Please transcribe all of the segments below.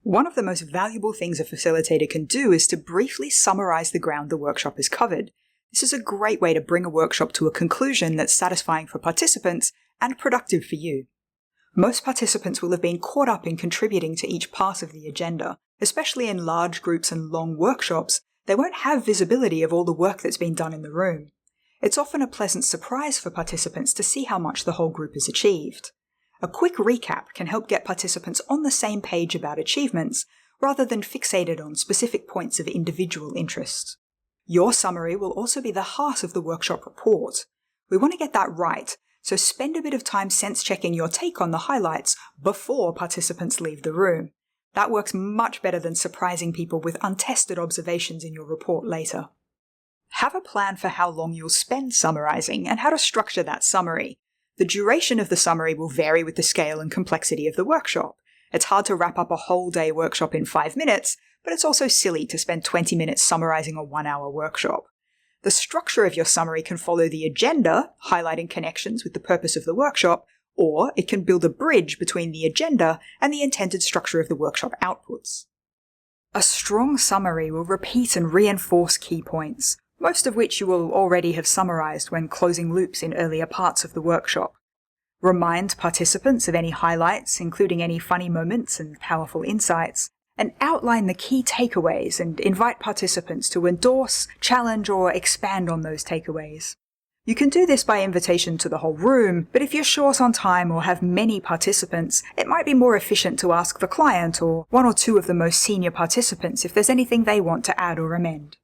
One of the most valuable things a facilitator can do is to briefly summarize the ground the workshop has covered. This is a great way to bring a workshop to a conclusion that's satisfying for participants and productive for you. Most participants will have been caught up in contributing to each part of the agenda. Especially in large groups and long workshops, they won't have visibility of all the work that's been done in the room. It's often a pleasant surprise for participants to see how much the whole group has achieved. A quick recap can help get participants on the same page about achievements, rather than fixated on specific points of individual interest. Your summary will also be the heart of the workshop report. We want to get that right, so spend a bit of time sense-checking your take on the highlights before participants leave the room. That works much better than surprising people with untested observations in your report later. Have a plan for how long you'll spend summarizing and how to structure that summary. The duration of the summary will vary with the scale and complexity of the workshop. It's hard to wrap up a whole day workshop in 5 minutes, but it's also silly to spend 20 minutes summarizing a 1-hour workshop. The structure of your summary can follow the agenda, highlighting connections with the purpose of the workshop, or it can build a bridge between the agenda and the intended structure of the workshop outputs. A strong summary will repeat and reinforce key points, most of which you will already have summarized when closing loops in earlier parts of the workshop. Remind participants of any highlights, including any funny moments and powerful insights, and outline the key takeaways and invite participants to endorse, challenge, or expand on those takeaways. You can do this by invitation to the whole room, but if you're short on time or have many participants, it might be more efficient to ask the client or one or two of the most senior participants if there's anything they want to add or amend.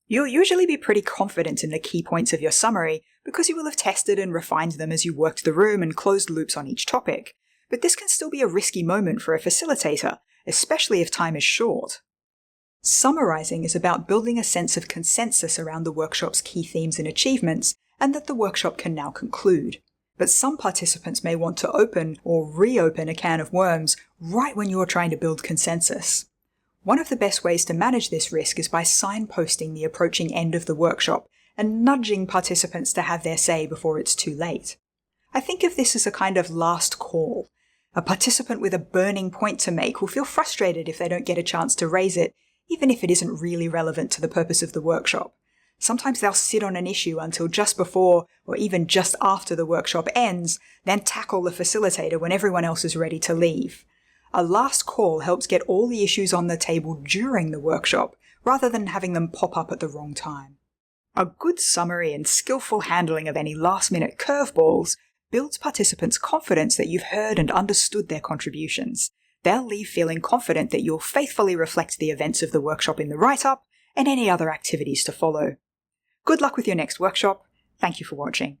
You'll usually be pretty confident in the key points of your summary because you will have tested and refined them as you worked the room and closed loops on each topic, but this can still be a risky moment for a facilitator, especially if time is short. Summarizing is about building a sense of consensus around the workshop's key themes and achievements, and that the workshop can now conclude. But some participants may want to open or reopen a can of worms right when you're trying to build consensus. One of the best ways to manage this risk is by signposting the approaching end of the workshop and nudging participants to have their say before it's too late. I think of this as a kind of last call. A participant with a burning point to make will feel frustrated if they don't get a chance to raise it, even if it isn't really relevant to the purpose of the workshop. Sometimes they'll sit on an issue until just before or even just after the workshop ends, then tackle the facilitator when everyone else is ready to leave. A last call helps get all the issues on the table during the workshop, rather than having them pop up at the wrong time. A good summary and skillful handling of any last-minute curveballs builds participants' confidence that you've heard and understood their contributions. They'll leave feeling confident that you'll faithfully reflect the events of the workshop in the write-up and any other activities to follow. Good luck with your next workshop. Thank you for watching.